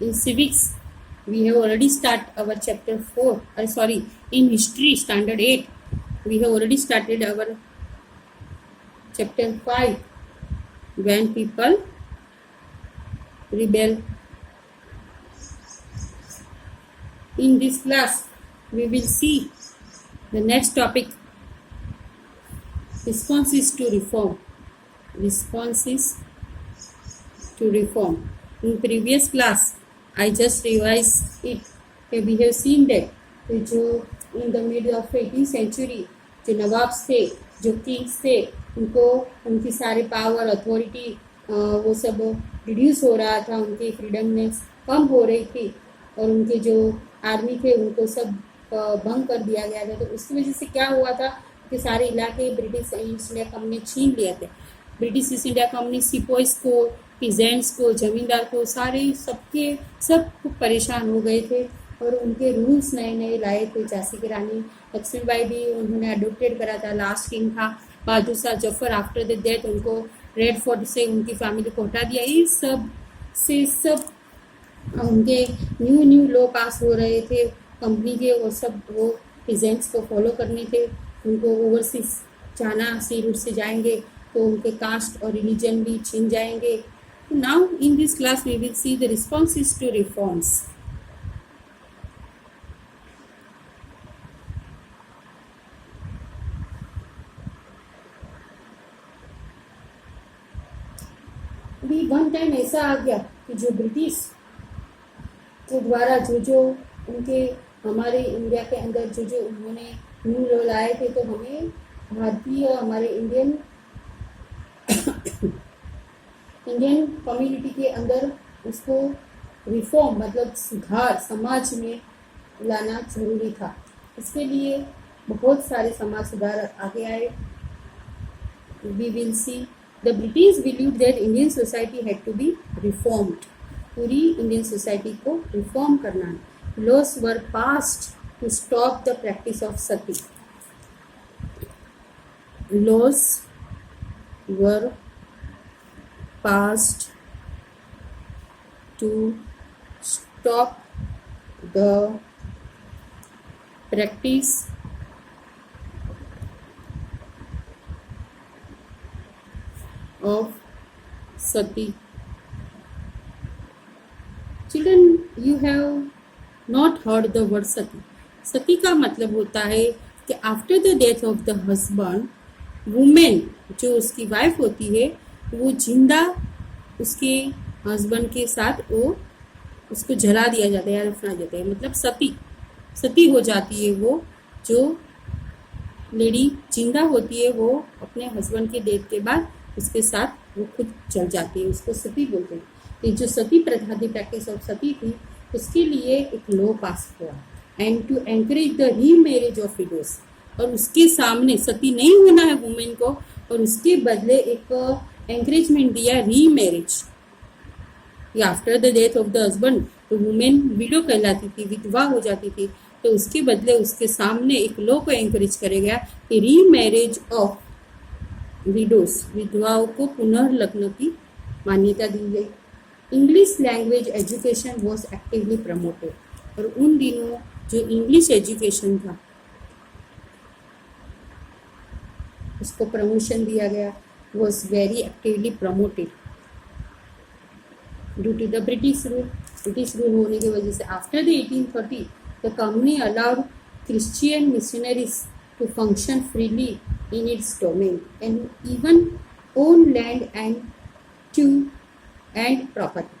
In civics, we have already started our chapter 4. In history, standard 8, we have already started our chapter 5, when people rebel. In this class, we will see the next topic, responses to reform. Responses to reform. In previous class, I just revised it. We have seen that जो in the middle of 18th century जो nawabs थे, जो Kings थे, उनको उनकी सारे power authority वो सब रिड्यूस हो रहा था, उनकी फ्रीडमनेस कम हो रही थी और उनके जो आर्मी थे उनको सब भंग कर दिया गया था। तो उसकी वजह से क्या हुआ था कि सारे इलाके ब्रिटिश ईस्ट इंडिया कंपनी छीन लिए थे। ब्रिटिश ईस्ट इंडिया कंपनी सिपोइस को, पीजेंट्स को, जमींदार को, सारे सब परेशान हो गए थे और उनके रूल्स नए नए लाए थे। झांसी की रानी लक्ष्मीबाई भी उन्होंने अडोप्टेड करा था। लास्ट किंग था Bahadur Shah Zafar, after the death उनको रेड फोर्ट से उनकी फैमिली को हटा दिया। ये सब उनके न्यू लॉ पास हो रहे थे कंपनी के, और सब वो पीजेंट्स को फॉलो करने थे। उनको ओवरसीज जाना, सी रूट से जाएंगे तो उनके कास्ट और रिलीजन भी छिन जाएंगे। Now in this class we will see the responses to reforms. भी वन टाइम ऐसा आ गया कि जो ब्रिटिश के द्वारा जो उनके हमारे इंडिया के अंदर जो उन्होंने न्यू लॉ लाए थे, तो हमें भारतीय हमारे इंडियन कम्युनिटी के अंदर उसको रिफॉर्म मतलब सुधार समाज में लाना जरूरी था। इसके लिए बहुत सारे समाज सुधारक आगे आए। We will see the British believed that Indian society had to be reformed. पूरी इंडियन सोसाइटी को रिफॉर्म करना है। Laws were passed to stop the practice of sati. Laws were passed to stop the practice of sati. Children, you have not heard the word sati. सती का मतलब होता है कि after the death of the husband, women जो उसकी wife होती है वो जिंदा उसके हस्बैंड के साथ वो उसको जला दिया जाता है या दफना जाता है। मतलब सती हो जाती है। वो जो लेडी जिंदा होती है वो अपने हस्बैंड के डेथ के बाद उसके साथ वो खुद जल जाती है, उसको सती बोलते हैं। ये जो सती प्रथा थी, प्रैक्टिस ऑफ सती थी, उसके लिए एक लॉ पास हुआ and to encourage the remarriage of widows. और उसके सामने सती नहीं होना है वुमेन को, और उसके बदले एक एंकरेजमेंट दिया remarriage. After the death of the husband तो वुमेन विडो कहलाती थी, विधवा हो जाती थी, तो उसके बदले उसके सामने एक लॉ को एंकरेज करेगा गया कि रीमैरिज ऑफ विडोज, विधवाओं को पुनर्लग्न की मान्यता दी गई। English language education was actively promoted. और उन दिनों जो इंग्लिश एजुकेशन था उसको प्रमोशन दिया गया, was very actively promoted due to the British rule. British rule होने की वजह से after the 1830 the company allowed Christian missionaries to function freely in its domain and even own land and property.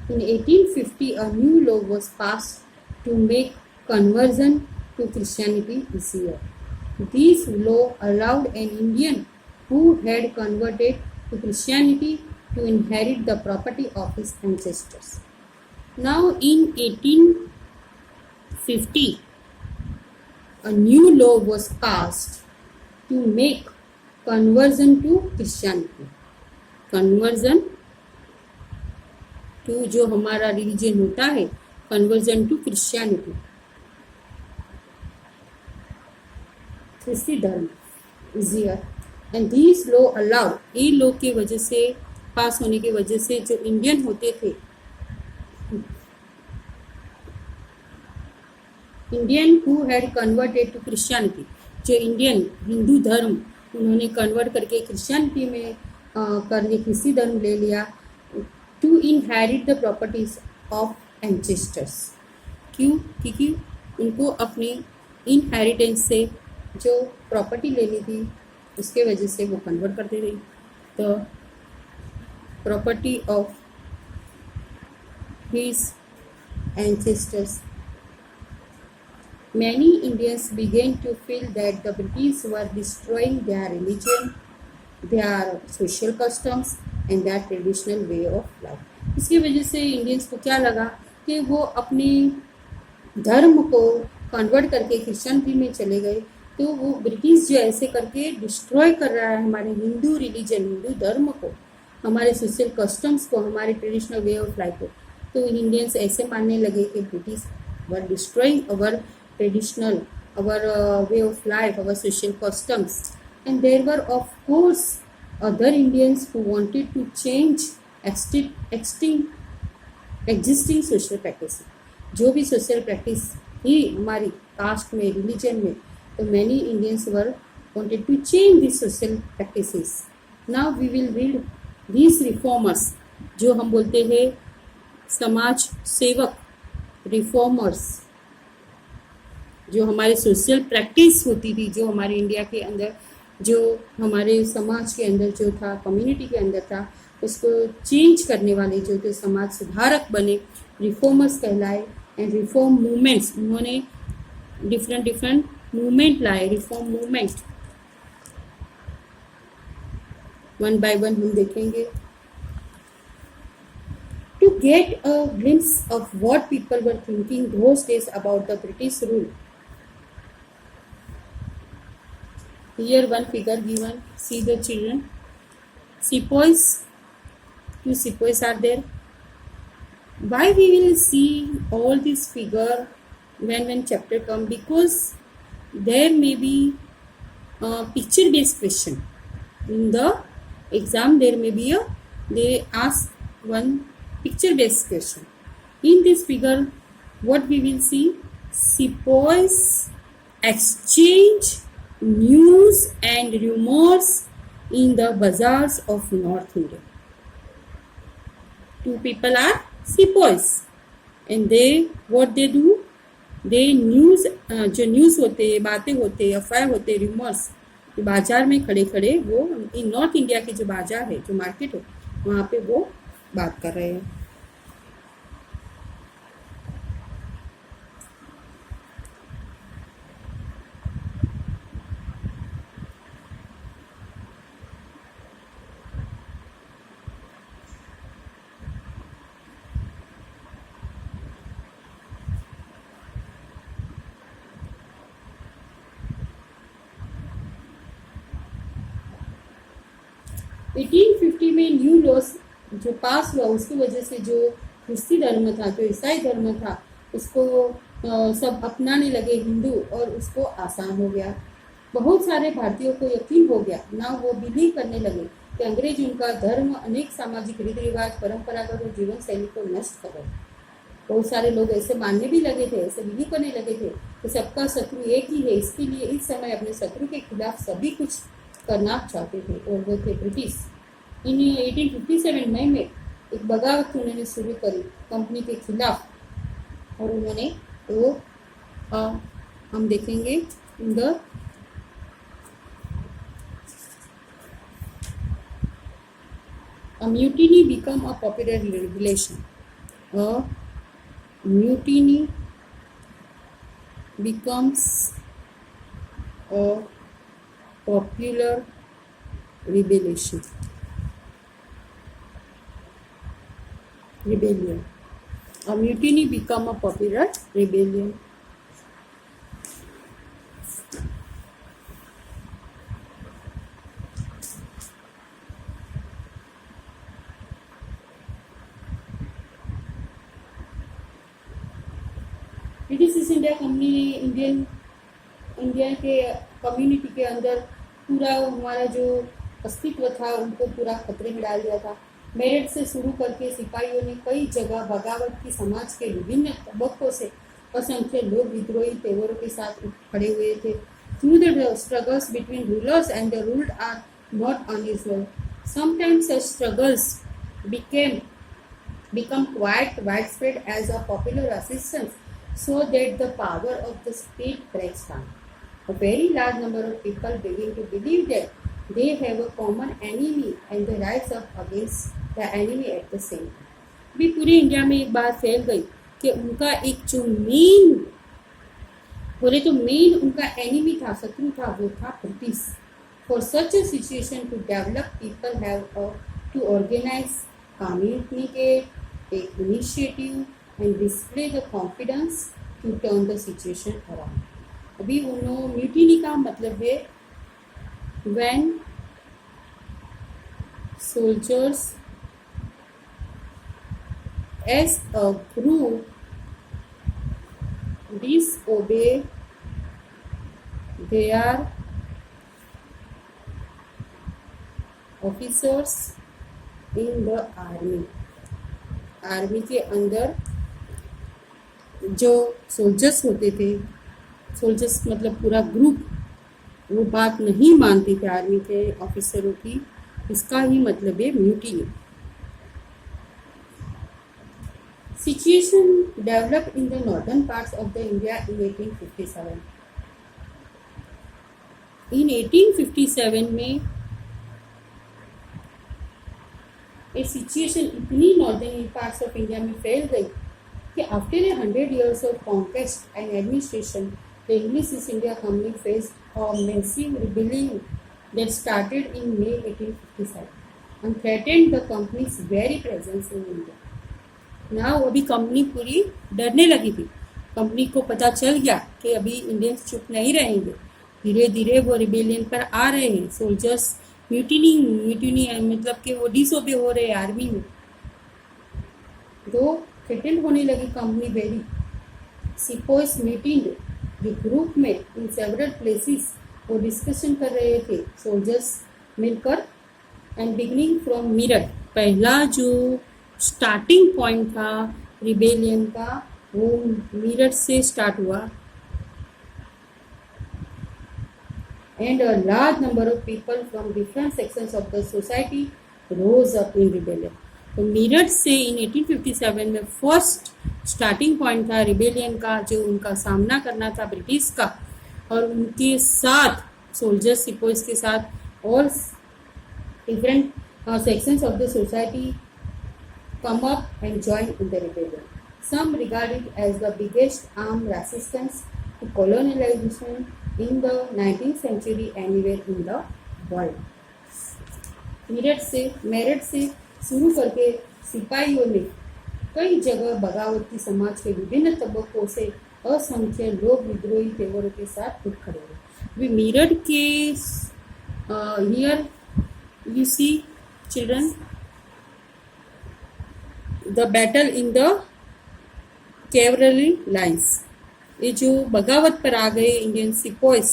In 1850 a new law was passed to make conversion to Christianity easier. This law allowed an Indian who had converted to Christianity to inherit the property of his ancestors. Now in 1850, a new law was passed to make conversion to Christianity. Conversion to जो हमारा religion होता है, conversion to Christianity, ख्रिस्ती धर्म, easier. And this law allowed, ये law की वजह से, पास होने की वजह से जो इंडियन होते थे Indian who had converted to Christianity, जो इंडियन हिंदू धर्म उन्होंने कन्वर्ट करके क्रिश्चियनिटी में करके किसी धर्म ले लिया, to inherit the properties of ancestors. क्यों? क्योंकि उनको अपनी इनहेरिटेंस से जो प्रॉपर्टी लेनी थी उसके वजह से वो कन्वर्ट करते रही। The property of his ancestors. Many Indians began to feel that the British were destroying their religion, their social customs and their traditional way of life. इसकी वजह से इंडियंस को क्या लगा कि वो अपने धर्म को कन्वर्ट करके क्रिश्चियनिटी में चले गए, तो वो ब्रिटिश जो ऐसे करके डिस्ट्रॉय कर रहा है हमारे हिंदू रिलीजन, हिंदू धर्म को, हमारे सोशल कस्टम्स को, हमारे ट्रेडिशनल वे ऑफ लाइफ को। तो इंडियंस ऐसे मानने लगे कि British were destroying our traditional, our way of life, our social customs. And there were of course other Indians who wanted to change existing social practice. जो भी social practice थी हमारी कास्ट में, रिलीजन में, तो many Indians were wanted to change these social practices. Now we will read these reformers, जो हम बोलते हैं समाज सेवक, रिफॉर्मर्स, जो हमारे सोशल प्रैक्टिस होती थी, जो हमारे इंडिया के अंदर, जो हमारे समाज के अंदर जो था, कम्युनिटी के अंदर था, उसको चेंज करने वाले जो थे समाज सुधारक बने, रिफॉर्मर्स कहलाए। एंड रिफॉर्म मूवमेंट्स, उन्होंने डिफरेंट मूवमेंट लाए, reform movement. One by one हम देखेंगे। To get a glimpse of what people were thinking those days about the British rule, here one figure given, see the children, sepoys, two sepoys are there. Why we will see all this figure when chapter come? Because there may be picture based question in the exam. There may be they ask one picture based question. In this figure what we will see? Sepoys exchange news and rumors in the bazaars of North India. Two people are sepoys and they what they do, they news जो news होते, बातें होते, अफवाह होते, rumours, बाजार में खड़े खड़े वो इन नॉर्थ इंडिया के जो बाजार है, जो मार्केट है, वहाँ पे वो बात कर रहे हैं। में न्यू लॉस जो पास हुआ, उसकी वजह से जो ख्रिस्ती धर्म था, जो ईसाई धर्म था, उसको सब अपनाने लगे हिंदू, और उसको आसान हो गया। बहुत सारे भारतीयों को यकीन हो गया ना, वो बिलीव करने लगे कि अंग्रेज उनका धर्म, अनेक सामाजिक रीति रिवाज, परंपरागत और जीवन शैली को नष्ट कर रहे। बहुत सारे लोग ऐसे मानने भी लगे थे, ऐसे बिलीव करने लगे थे कि सबका शत्रु एक ही है, इसके लिए इस समय अपने शत्रु के खिलाफ सभी कुछ करना चाहते थे, और वो थे ब्रिटिश। इन 1857 मई में एक बगावत उन्होंने शुरू करी कंपनी के खिलाफ, और उन्होंने वो हम देखेंगे in the A mutiny become a popular revelation. A mutiny becomes a popular rebellion. A mutiny become a popular rebellion. British east India company ने इंडिया के कम्युनिटी के अंदर पूरा हमारा जो अस्तित्व था उनको पूरा खतरे में डाल दिया था। मेरठ से शुरू करके सिपाहियों ने कई जगह बगावत की समाज के विभिन्न तबकों से असंख्य लोग विद्रोही तेवरों के साथ उठ खड़े हुए थे. Through the struggles between rulers and the ruled are not unusual. Sometimes such struggles become quite widespread as a popular resistance, so that the power of the state breaks down. A very large number of people begin to believe that they have a common enemy and they rise up against the enemy at the same time. भी पूरे India में एक बात फैल गई कि उनका एक जो मेन बोले तो मेन उनका एनिमी था, शत्रु था, वो था British. For such a situation to develop people have to organise, communicate, take initiative and display the confidence to turn the situation around. अभी उन्होंने म्यूटिनी का मतलब है when soldiers as a group disobey their officers in the army. Army के अंदर जो soldiers होते थे, सोल्जर्स मतलब पूरा ग्रुप, वो बात नहीं मानते थे आर्मी के ऑफिसरों की. इसका ही मतलब है mutiny. Situation developed in the northern parts of the India in 1857. In 1857 में ये सिचुएशन इतनी नॉर्दर्न पार्ट्स ऑफ इंडिया में फैल गई कि after 100 years of conquest and administration, the English East India Company faced a massive rebellion that started in May 1857 and threatened the company's very presence in India. ना अभी company पूरी डरने लगी थी. कंपनी को पता चल गया कि अभी इंडियंस चुप नहीं रहेंगे. धीरे धीरे वो रिबेलियन पर आ रहे हैं. सोल्जर्स म्यूटिनी मतलब कि वो डिसओबे हो रहे हैं आर्मी में. तो थ्रेटेंड होने लगी कंपनी वेरी. सिपोइस मीटिंग जो ग्रुप में इन सेवरल प्लेसेस वो डिस्कशन कर रहे थे सोल्जर्स मिलकर. एंड बिगिनिंग फ्रॉम मीरठ, पहला जो स्टार्टिंग पॉइंट था रिबेलियन का वो मीरठ से स्टार्ट हुआ. And a large number of people from different sections of the society rose up in rebellion. तो मीरठ से इन 1857 में फर्स्ट स्टार्टिंग पॉइंट था रिबेलियन का, जो उनका सामना करना था ब्रिटिश का. और उनके साथ सोल्जर्स सिपोइस के साथ और different sections of the society come up and join in the rebellion. Some regard it as the biggest armed resistance to colonialization in the 19th century anywhere in the world. Meerut से शुरू करके सिपाहियों ने कई जगह बगावती समाज के विभिन्न तबकों से असंख्य लोग विद्रोही तेवरों के साथ उठ खड़े हुए. मेरठ के here you see children the battle in the cavalry lines. ये जो बगावत पर आ गए इंडियन सिपोइस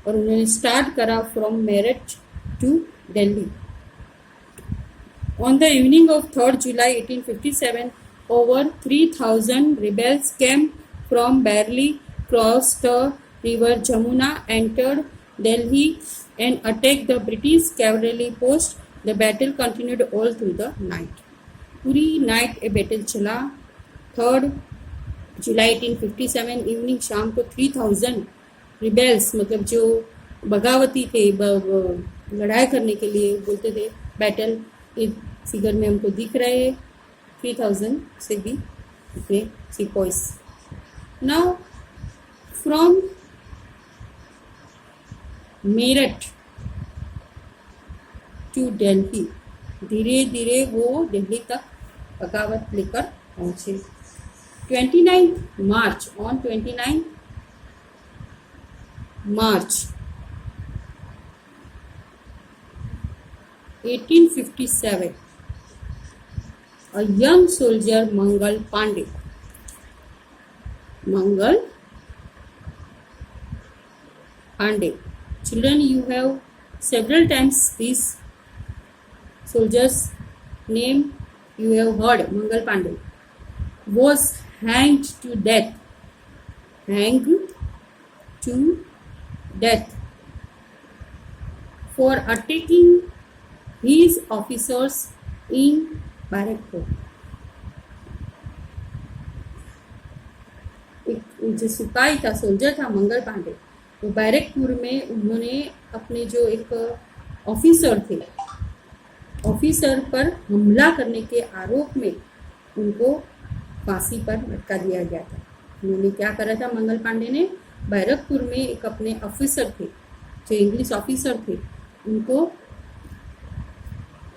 और उन्होंने स्टार्ट करा from Meerut to Delhi. On the evening of 3rd July 1857, over 3,000 rebels came from Bareilly, crossed the river Jamuna, entered Delhi and attacked the British cavalry post. The battle continued all through the night. पूरी night a battle चला. 3rd July 1857 evening, शाम को 3000 rebels मतलब जो बगावती थे, लड़ाई करने के लिए बोलते थे. बैटल इस फिगर में हमको दिख रहे हैं 3000 से भी थे sepoys. Now from Meerut to Delhi, धीरे धीरे वो दिल्ली तक बगावत लेकर पहुंचे. 29 March, on 29 March 1857, a young soldier Mangal Pandey. Children, you have several times this soldier's name you have heard. Mangal Pandey was hanged to death hanged to death for attacking his officers in Barakpur. एक जो सिपाही था, soldier था मंगल पांडे, वो बैरकपुर में उन्होंने अपने जो एक ऑफिसर थे, ऑफिसर पर हमला करने के आरोप में उनको फांसी पर लटका दिया गया था। उन्होंने क्या करा था, मंगल पांडे ने बैरकपुर में एक अपने ऑफिसर थे, जो इंग्लिश ऑफिसर थे, उनको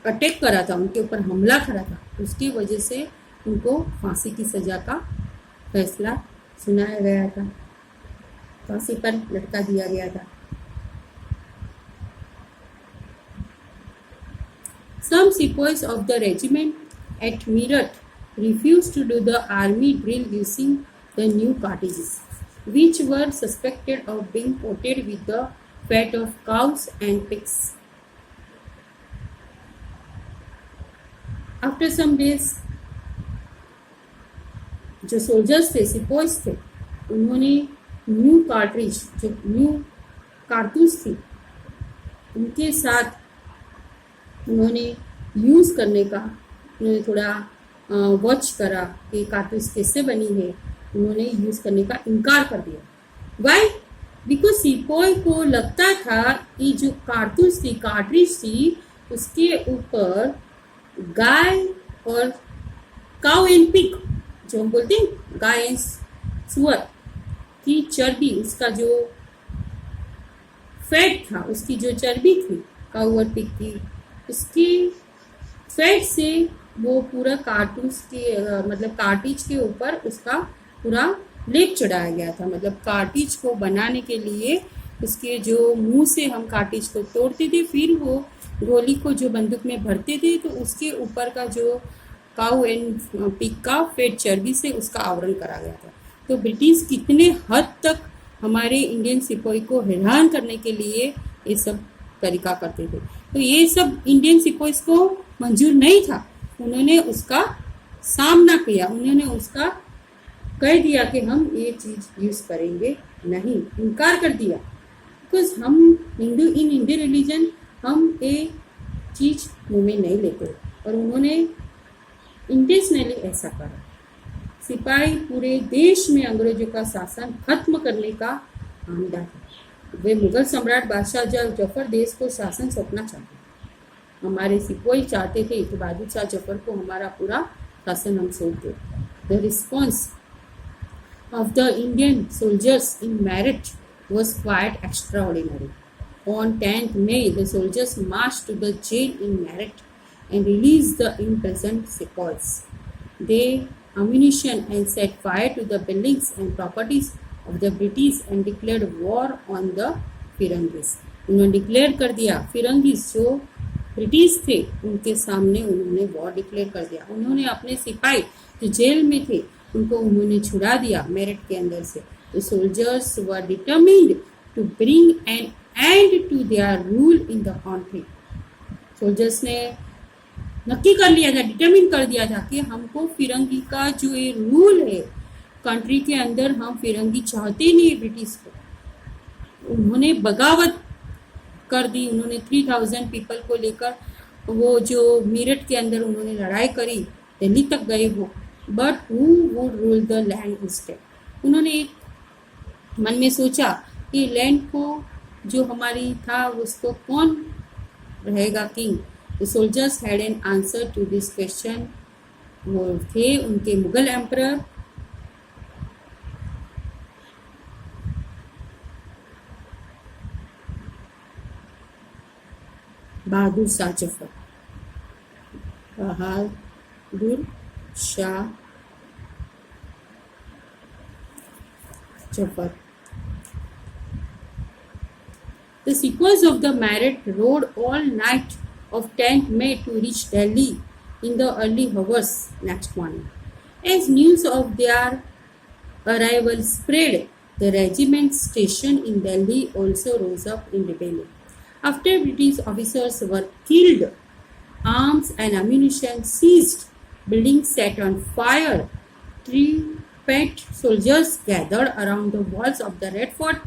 अटैक करा था, उनके ऊपर हमला करा था। उसकी वजह से उनको फांसी की सजा का फैसला सुनाया गया था, फांसी पर लटका दिया गया था। Some sepoys of the regiment at Meerut refused to do the army drill using the new cartridges, which were suspected of being coated with the fat of cows and pigs. After some days, जो soldiers थे, सिपोइस थे, उन्होंने new cartridge, जो new कारतूस थी, उनके साथ उन्होंने यूज़ करने का, उन्होंने थोड़ा वॉच करा कि कारतूस कैसे बनी है, उन्होंने यूज़ करने का इनकार कर दिया। वाई? बिकॉज सिपोई को लगता था कि जो कारतूस थी, कार्ट्रिज थी, उसके ऊपर गाय और काउ एंड पिग, जो हम बोलते हैं गाय एंड सुअर की चर्बी, उसका जो फैट था, उसकी जो चर्बी थी काउ और पिग की, उसकी फैट से वो पूरा कार्टूस के मतलब कार्टिज के ऊपर उसका पूरा लेप चढ़ाया गया था। मतलब कार्टिज को बनाने के लिए उसके जो मुंह से हम कार्टिज को तोड़ते थे, फिर वो गोली को जो बंदूक में भरते थे, तो उसके ऊपर का जो काउ एंड पिग का फेट चर्बी से उसका आवरण करा गया था। तो ब्रिटिश कितने हद तक हमारे इंडियन सिपाही को हैरान करने के लिए ये सब तरीका करते थे। तो ये सब इंडियन सिपाही को मंजूर नहीं था, उन्होंने उसका सामना किया, उन्होंने उसका कह दिया कि हम ये चीज़ यूज़ करेंगे नहीं, इनकार कर दिया। बिकॉज हम हिंदू, इन इंडियन रिलीजन हम ये चीज़ मुँह में नहीं लेते, और उन्होंने इंटेंशनली ऐसा करा। सिपाही पूरे देश में अंग्रेजों का शासन खत्म करने का आमदा था। वे मुगल सम्राट बादशाह जफर देश को शासन सौंपना चाहते। हमारे सिपाही चाहते थे कि बहादुर शाह जफर को हमारा पूरा शासन हम सौंप दें। The response of the Indian soldiers in Meerut was quite extraordinary. On 10th May, the soldiers marched to the jail in Meerut and released the imprisoned sepoys. They ammunition and set fire to the buildings and properties of the British and declared war on the Firangis. उन्होंने declare कर दिया, फिरंगीज जो British थे उनके सामने उन्होंने war declare कर दिया। उन्होंने अपने सिपाही जो जेल में थे उनको उन्होंने छुड़ा दिया मेरठ के अंदर से। तो soldiers were determined to bring an end to their rule in the country. Soldiers ने नक्की कर लिया था, डिटरमिन कर दिया था कि हमको फिरंगी का जो ये रूल है कंट्री के अंदर, हम फिरंगी चाहते नहीं है ब्रिटिश को। उन्होंने बगावत कर दी, उन्होंने 3000 पीपल को लेकर वो जो मेरठ के अंदर उन्होंने लड़ाई करी, दिल्ली तक गए वो। But who would rule the land instead? उन्होंने एक मन में सोचा कि लैंड को जो हमारी था उसको कौन रहेगा king. The soldiers had an answer to this question. वो थे उनके Mughal emperor Bahadur Shah Zafar. Bahadur Shah Zafar. The sepoys of the Meerut rode all night of 10th May to reach Delhi in the early hours next morning. As news of their arrival spread, the regiment stationed in Delhi also rose up in rebellion. After British officers were killed, arms and ammunition seized, buildings set on fire, paid soldiers gathered around the walls of the Red Fort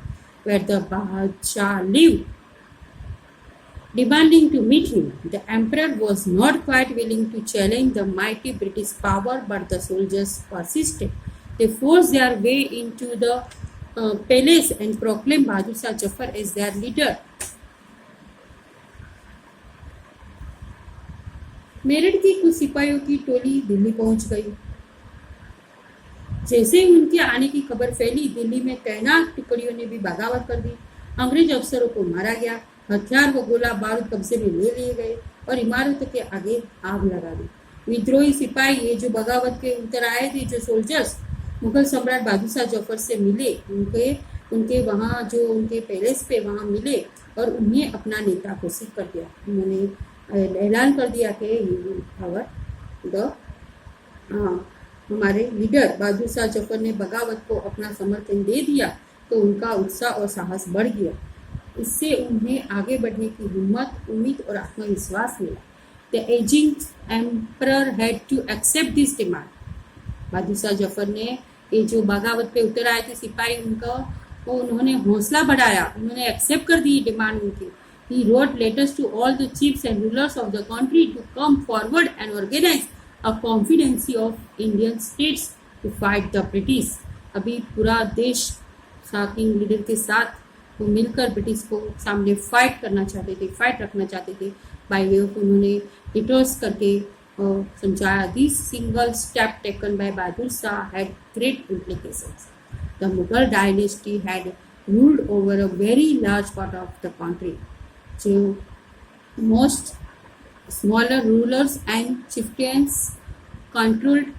where the Badshah lived, demanding to meet him. The emperor was not quite willing to challenge the mighty British power, but the soldiers persisted. They forced their way into the palace and proclaimed Bahadur Shah Jafar as their leader. Meerut की कुछ सिपाहियों की टोली दिल्ली पहुंच गई। जैसे ही उनके आने की खबर फैली, दिल्ली में तैनात टुकड़ियों ने भी बगावत कर दी। अंग्रेज अफसरों को मारा गया, हथियार व गोला बारूद कब्जे में ले लिए गए और इमारतों के आगे आग लगा दी। विद्रोही सिपाही ये जो बगावत के उतर आए थे, जो सोल्जर्स मुगल सम्राट बहादुर शाह जफर से मिले, उनके वहाँ जो उनके पैलेस पे वहाँ मिले और उन्हें अपना नेता घोषित कर दिया। उन्होंने ऐलान कर दिया कि हमारे लीडर बहादुर शाह जफर ने बगावत को अपना समर्थन दे दिया, तो उनका उत्साह और साहस बढ़ गया। इससे उन्हें आगे बढ़ने की हिम्मत, उम्मीद और आत्मविश्वास मिला। The ageing emperor had to accept this demand. Bahadur Shah Zafar ने ये जो बगावत पे उतर आए थे सिपाही, उन्होंने हौसला बढ़ाया, उन्होंने एक्सेप्ट कर दी डिमांड उनकी। He wrote letters to all the chiefs and rulers of the country to come forward and organize a confederacy of Indian states to fight the British. अभी पूरा देश किंग लीडर के साथ वो मिलकर ब्रिटिश को सामने फाइट करना चाहते थे, फाइट रखना चाहते थे। बाय वे ऑफ उन्होंने लेटर्स करके समझाया। This single step taken by Bahadur Shah had great implications. The Mughal dynasty had ruled over a very large part of the country. So, most smaller rulers and chieftains controlled,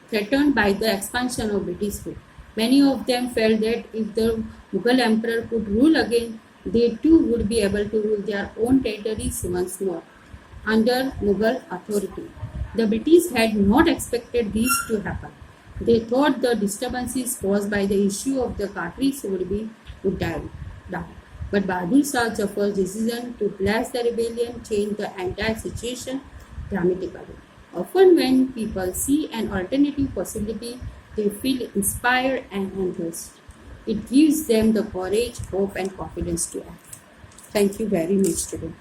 threatened by the expansion of British rule. Many of them felt that if the Mughal emperor could rule again, they too would be able to rule their own territories once more under Mughal authority. The British had not expected this to happen. They thought the disturbances caused by the issue of the cartridge would die down. But Bahadur Shah Jafar's decision to blast the rebellion changed the entire situation dramatically. Often when people see an alternative possibility, they feel inspired and enthused. It gives them the courage, hope and confidence to act. Thank you very much today.